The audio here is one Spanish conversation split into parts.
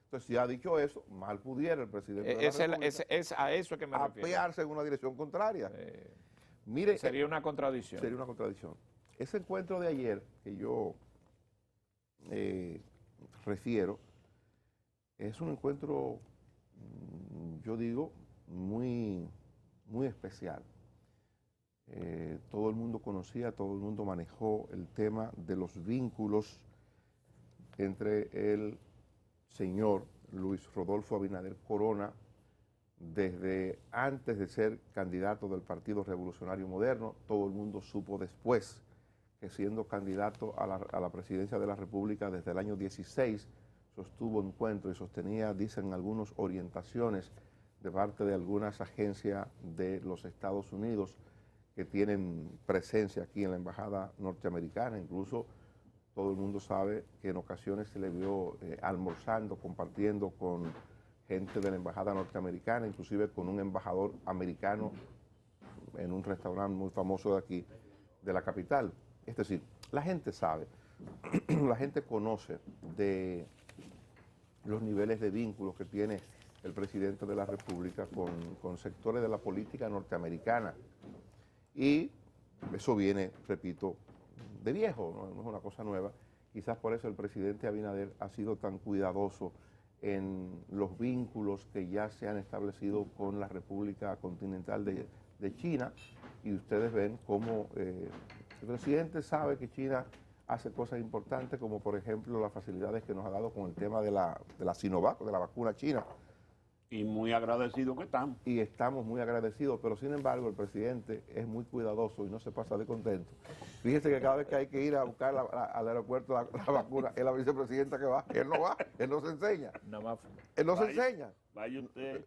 Entonces, si ha dicho eso, mal pudiera el presidente de la República Es a eso que me refiero. apearse en una dirección contraria. Mire, sería una contradicción. Sería una contradicción. Ese encuentro de ayer que yo refiero es un encuentro, yo digo, muy especial. Todo el mundo conocía, todo el mundo manejó el tema de los vínculos entre el señor Luis Rodolfo Abinader Corona, desde antes de ser candidato del Partido Revolucionario Moderno. Todo el mundo supo después que, siendo candidato a la presidencia de la República desde el año 16, sostuvo encuentros y sostenía, dicen algunos, orientaciones de parte de algunas agencias de los Estados Unidos que tienen presencia aquí en la embajada norteamericana. Incluso todo el mundo sabe que en ocasiones se le vio almorzando, compartiendo con gente de la embajada norteamericana, inclusive con un embajador americano en un restaurante muy famoso de aquí, de la capital. Es decir, la gente sabe, la gente conoce de los niveles de vínculos que tiene el presidente de la República con sectores de la política norteamericana. Y eso viene, repito, de viejo, no es una cosa nueva. Quizás por eso el presidente Abinader ha sido tan cuidadoso en los vínculos que ya se han establecido con la República Continental de China, y ustedes ven cómo el presidente sabe que China hace cosas importantes, como por ejemplo las facilidades que nos ha dado con el tema de la Sinovac, de la vacuna china. Y muy agradecidos que estamos. Y estamos muy agradecidos, pero sin embargo el presidente es muy cuidadoso y no se pasa de contento. Fíjese que cada vez que hay que ir a buscar al aeropuerto la vacuna, es la vicepresidenta que va, él no va, él no se enseña. Él no se enseña.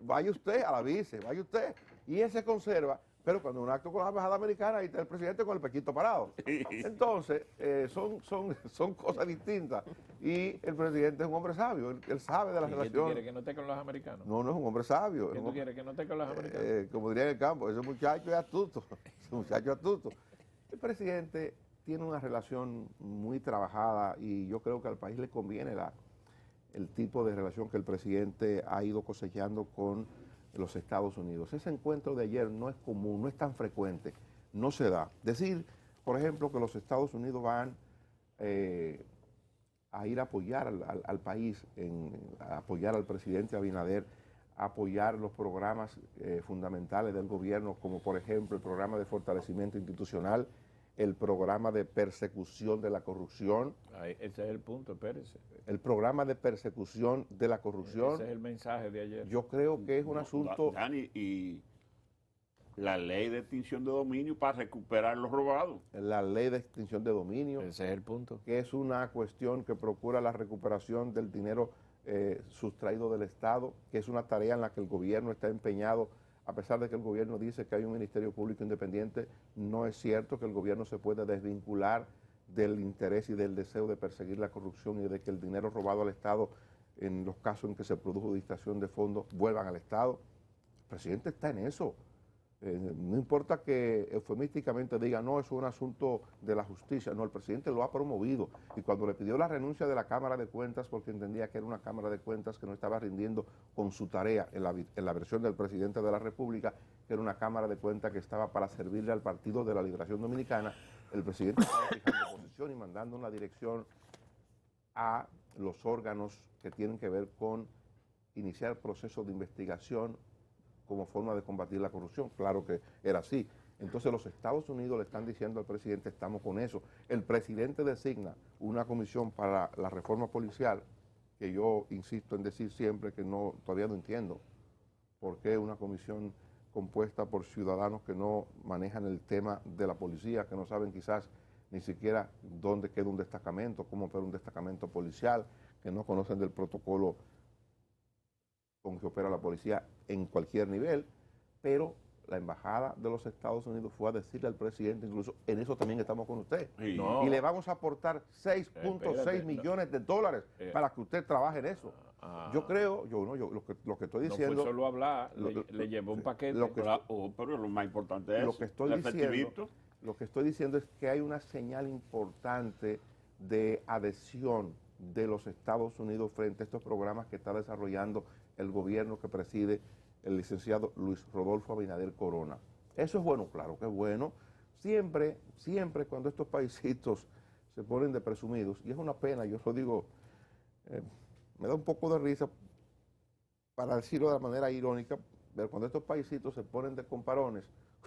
Vaya usted a la vice, vaya usted. Y él se conserva, pero cuando un acto con la embajada americana, ahí está el presidente con el pequito parado. Entonces, son cosas distintas. Y el presidente es un hombre sabio, él sabe de las relaciones. ¿Tú quieres que no esté con los americanos? No, no es un hombre sabio. ¿Qué tú quieres que no esté con los americanos? Como diría en el campo, ese muchacho es astuto. Ese muchacho es astuto. El presidente tiene una relación muy trabajada y yo creo que al país le conviene el tipo de relación que el presidente ha ido cosechando con los Estados Unidos. Ese encuentro de ayer no es común, no es tan frecuente, no se da. Decir, por ejemplo, que los Estados Unidos van a ir a apoyar al país, a apoyar al presidente Abinader, a apoyar los programas fundamentales del gobierno, como por ejemplo el programa de fortalecimiento institucional, el programa de persecución de la corrupción. Ese es el punto, espérese. El programa de persecución de la corrupción. Ese es el mensaje de ayer. Yo creo que es un asunto... Dani, y la ley de extinción de dominio para recuperar los robados. La ley de extinción de dominio. Ese es el punto. Que es una cuestión que procura la recuperación del dinero sustraído del Estado, que es una tarea en la que el gobierno está empeñado. A pesar de que el gobierno dice que hay un Ministerio Público independiente, no es cierto que el gobierno se pueda desvincular del interés y del deseo de perseguir la corrupción y de que el dinero robado al Estado, en los casos en que se produjo distracción de fondos, vuelvan al Estado. El presidente está en eso. No importa que eufemísticamente diga, no, eso es un asunto de la justicia. No, el presidente lo ha promovido. Y cuando le pidió la renuncia de la Cámara de Cuentas, porque entendía que era una Cámara de Cuentas que no estaba rindiendo con su tarea, en la versión del presidente de la República, que era una Cámara de Cuentas que estaba para servirle al Partido de la Liberación Dominicana, el presidente estaba fijando posición y mandando una dirección a los órganos que tienen que ver con iniciar procesos de investigación como forma de combatir la corrupción. Claro que era así. Entonces los Estados Unidos le están diciendo al presidente, estamos con eso. El presidente designa una comisión para la reforma policial, que yo insisto en decir siempre que todavía no entiendo por qué una comisión compuesta por ciudadanos que no manejan el tema de la policía, que no saben quizás ni siquiera dónde queda un destacamento, cómo opera un destacamento policial, que no conocen del protocolo con que opera la policía en cualquier nivel, pero la embajada de los Estados Unidos fue a decirle al presidente, incluso en eso también estamos con usted, No. y le vamos a aportar 6.6 millones de dólares para que usted trabaje en eso. Yo creo, lo que estoy diciendo... No fue solo hablar, le llevó un paquete. Pero lo más importante es lo que estoy diciendo es que hay una señal importante de adhesión de los Estados Unidos frente a estos programas que está desarrollando el gobierno que preside el licenciado Luis Rodolfo Abinader Corona. Eso es bueno, claro que es bueno. Siempre cuando estos paisitos se ponen de presumidos, y es una pena, yo lo digo, me da un poco de risa, para decirlo de la manera irónica, pero cuando estos paisitos se ponen de comparones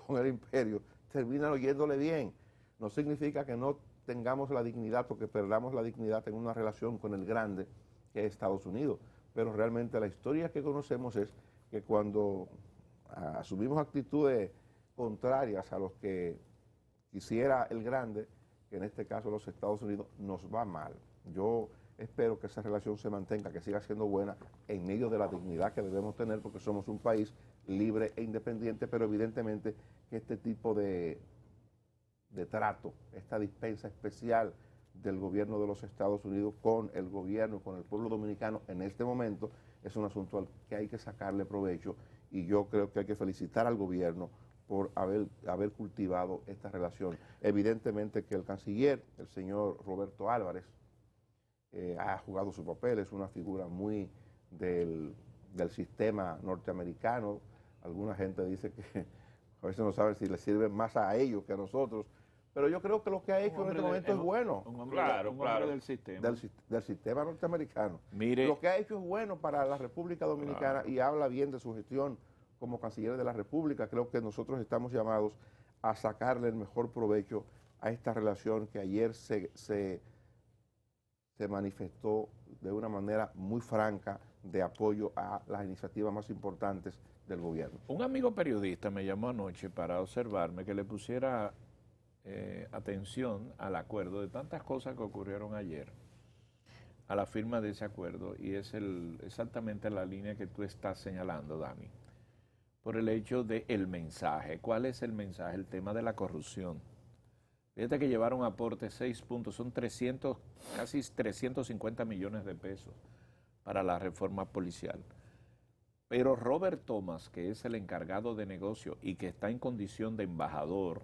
con el imperio, terminan oyéndole bien. No significa que no tengamos la dignidad o que perdamos la dignidad en una relación con el grande que es Estados Unidos, pero realmente la historia que conocemos es que cuando asumimos actitudes contrarias a los que quisiera el grande, que en este caso los Estados Unidos, nos va mal. Yo espero que esa relación se mantenga, que siga siendo buena en medio de la dignidad que debemos tener, porque somos un país libre e independiente, pero evidentemente que este tipo de trato, esta dispensa especial del gobierno de los Estados Unidos con el gobierno, con el pueblo dominicano en este momento, es un asunto al que hay que sacarle provecho, y yo creo que hay que felicitar al gobierno por haber cultivado esta relación. Evidentemente que el canciller, el señor Roberto Álvarez, ha jugado su papel, es una figura muy del sistema norteamericano. Alguna gente dice que a veces no saben si le sirve más a ellos que a nosotros, pero yo creo que lo que ha hecho en este momento es bueno. Un hombre del sistema. Del sistema norteamericano. Mire, lo que ha hecho es bueno para la República Dominicana, y habla bien de su gestión como canciller de la República. Creo que nosotros estamos llamados a sacarle el mejor provecho a esta relación que ayer se manifestó de una manera muy franca de apoyo a las iniciativas más importantes del gobierno. Un amigo periodista me llamó anoche para observarme que le pusiera atención al acuerdo de tantas cosas que ocurrieron ayer, a la firma de ese acuerdo, y es exactamente la línea que tú estás señalando, Dani, por el hecho del mensaje. ¿Cuál es el mensaje? El tema de la corrupción. Fíjate que llevaron aporte 6 puntos, son 300, casi 350 millones de pesos para la reforma policial. Pero Robert Thomas, que es el encargado de negocio y que está en condición de embajador,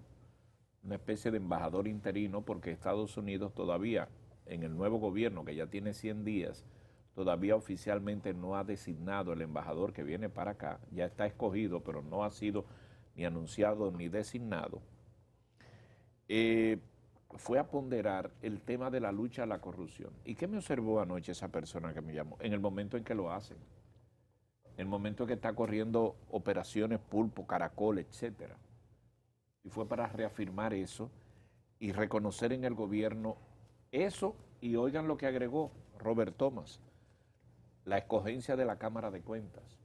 una especie de embajador interino, porque Estados Unidos todavía, en el nuevo gobierno que ya tiene 100 días, todavía oficialmente no ha designado el embajador que viene para acá, ya está escogido, pero no ha sido ni anunciado ni designado. Fue a ponderar el tema de la lucha a la corrupción. ¿Y qué me observó anoche esa persona que me llamó? En el momento en que lo hacen, en el momento en que está corriendo operaciones Pulpo, Caracol, etcétera. Y fue para reafirmar eso y reconocer en el gobierno eso, y oigan lo que agregó Robert Thomas, la escogencia de la Cámara de Cuentas.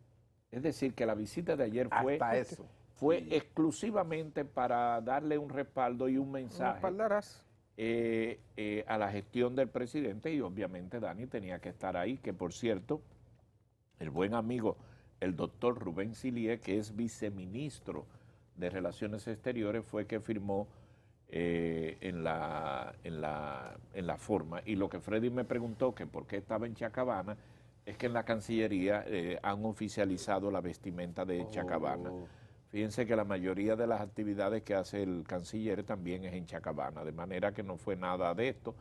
Es decir, que la visita de ayer fue exclusivamente para darle un respaldo y un mensaje a la gestión del presidente, y obviamente Dani tenía que estar ahí, que por cierto, el buen amigo, el doctor Rubén Silié, que es viceministro de Relaciones Exteriores, fue que firmó en la forma. Y lo que Freddy me preguntó, que por qué estaba en Chacabana, es que en la Cancillería han oficializado la vestimenta de Chacabana. Fíjense que la mayoría de las actividades que hace el canciller también es en Chacabana, de manera que no fue nada de esto.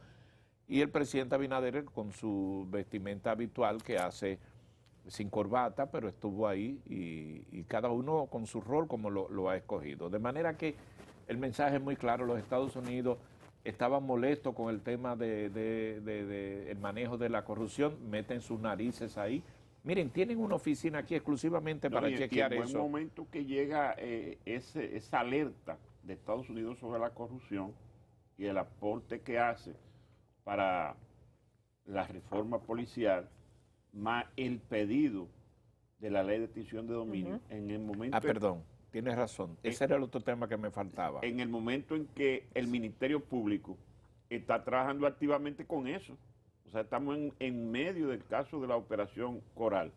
Y el presidente Abinader, con su vestimenta habitual, que hace sin corbata, pero estuvo ahí, y cada uno con su rol como lo ha escogido. De manera que el mensaje es muy claro: los Estados Unidos estaban molestos con el tema del manejo de la corrupción, meten sus narices ahí. Miren, tienen una oficina aquí exclusivamente para chequear eso. En el momento que llega esa alerta de Estados Unidos sobre la corrupción y el aporte que hace para la reforma policial, más el pedido de la ley de extinción de dominio, en el momento... perdón, tienes razón, ese era el otro tema que me faltaba. En el momento en que el Ministerio Público está trabajando activamente con eso. O sea, estamos en medio del caso de la operación Coral,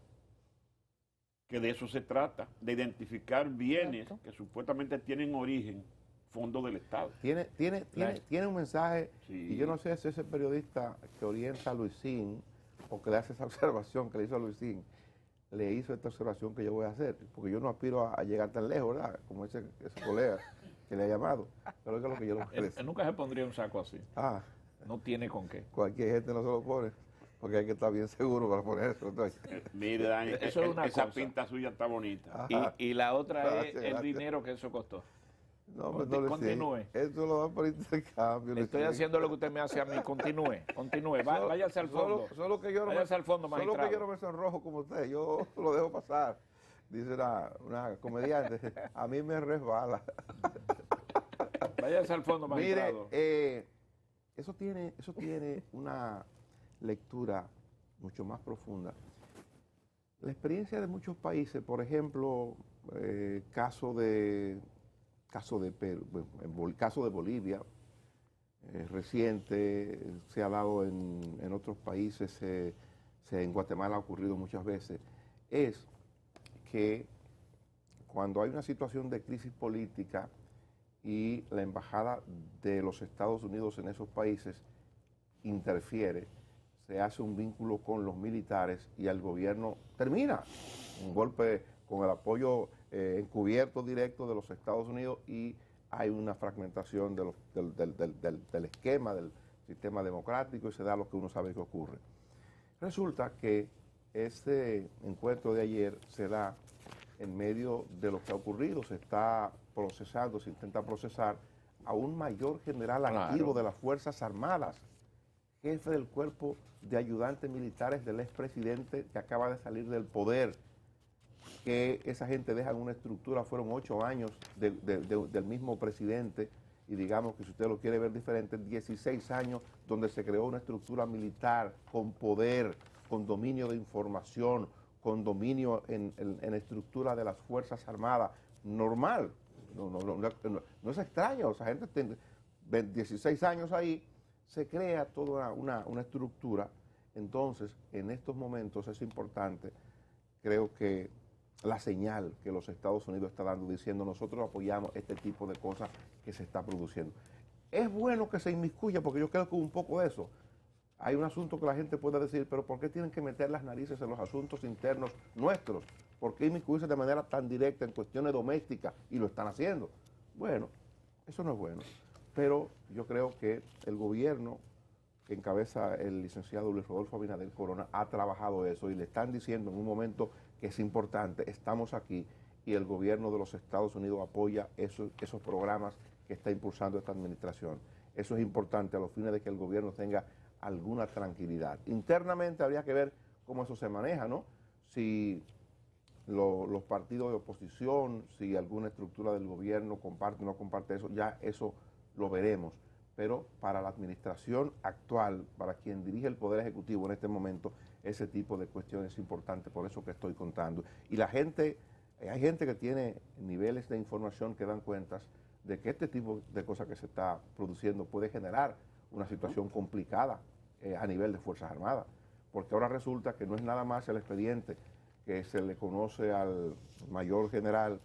que de eso se trata, de identificar bienes que supuestamente tienen origen, fondo del Estado. Tiene un mensaje, sí. Y yo no sé si ese periodista que orienta a Luisín, o que le hace esa observación que le hizo a Luisín, le hizo esta observación que yo voy a hacer, porque yo no aspiro a llegar tan lejos, ¿verdad? Como ese colega que le ha llamado. Pero es lo que yo lo Él nunca se pondría un saco así. No tiene con qué. Cualquier gente no se lo pone. porque hay que estar bien seguro para poner eso. Mire, Dani, Eso es una esa cosa. pinta suya está bonita. Y la otra Gracias, es el gracias. dinero que eso costó. No, pues no le Continúe. sé. Eso lo dan por intercambio. Le estoy haciendo lo que usted me hace a mí. Continúe. Váyase al fondo. Solo que yo no Váyase al fondo, solo que magistrado. yo no me sonrojo como usted. Yo lo dejo pasar. Dice una comediante. A mí me resbala. Váyase al fondo, magistrado. Mire, eso tiene una lectura mucho más profunda. La experiencia de muchos países, por ejemplo, caso de Perú, bueno, el caso de Bolivia, reciente, se ha dado en otros países, en Guatemala ha ocurrido muchas veces, es que cuando hay una situación de crisis política y la embajada de los Estados Unidos en esos países interfiere, se hace un vínculo con los militares y el gobierno termina un golpe con el apoyo encubierto directo de los Estados Unidos y hay una fragmentación del esquema, del sistema democrático y se da lo que uno sabe que ocurre. Resulta que este encuentro de ayer se da en medio de lo que ha ocurrido, se está procesando, se intenta procesar a un mayor general activo de las Fuerzas Armadas, jefe del cuerpo de ayudantes militares del expresidente que acaba de salir del poder, que esa gente deja en una estructura, fueron 8 años del mismo presidente, y digamos que si usted lo quiere ver diferente, 16 años donde se creó una estructura militar con poder, con dominio de información, con dominio en estructura de las Fuerzas Armadas, normal, no es extraño, esa gente tiene 16 años ahí, se crea toda una estructura. Entonces, en estos momentos es importante, creo que la señal que los Estados Unidos está dando diciendo nosotros apoyamos este tipo de cosas que se está produciendo. Es bueno que se inmiscuya porque yo creo que un poco de eso. Hay un asunto que la gente puede decir, pero ¿por qué tienen que meter las narices en los asuntos internos nuestros? ¿Por qué inmiscuirse de manera tan directa en cuestiones domésticas? Y lo están haciendo. Bueno, eso no es bueno. Pero yo creo que el gobierno que encabeza el licenciado Luis Rodolfo Abinader Corona ha trabajado eso y le están diciendo en un momento que es importante, estamos aquí y el gobierno de los Estados Unidos apoya esos programas que está impulsando esta administración. Eso es importante a los fines de que el gobierno tenga alguna tranquilidad. Internamente habría que ver cómo eso se maneja, ¿no? Si los partidos de oposición, si alguna estructura del gobierno comparte o no comparte eso, ya eso lo veremos. Pero para la administración actual, para quien dirige el Poder Ejecutivo en este momento, ese tipo de cuestiones es importante, por eso que estoy contando. Y la gente, hay gente que tiene niveles de información que dan cuentas de que este tipo de cosas que se está produciendo puede generar una situación complicada a nivel de Fuerzas Armadas, porque ahora resulta que no es nada más el expediente que se le conoce al mayor general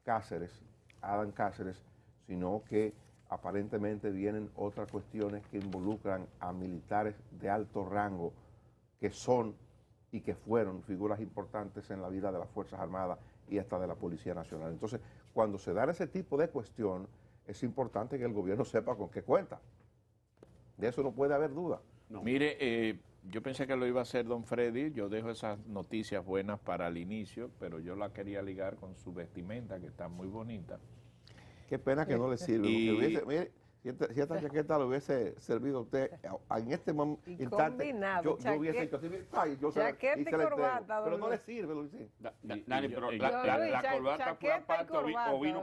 Cáceres, Adán Cáceres, sino que aparentemente vienen otras cuestiones que involucran a militares de alto rango que son y que fueron figuras importantes en la vida de las Fuerzas Armadas y hasta de la Policía Nacional. Entonces, cuando se da ese tipo de cuestión, es importante que el gobierno sepa con qué cuenta. De eso no puede haber duda. No. Mire, yo pensé que lo iba a hacer don Freddy, yo dejo esas noticias buenas para el inicio, pero yo la quería ligar con su vestimenta, que está muy bonita. Qué pena que no le sirve. Mire, si esta chaqueta le hubiese servido a usted en este instante, yo hubiese hecho así, ay, yo chaqueta y corbata, pero no le sirve, Luisín. Dani, pero la corbata fue aparte o vino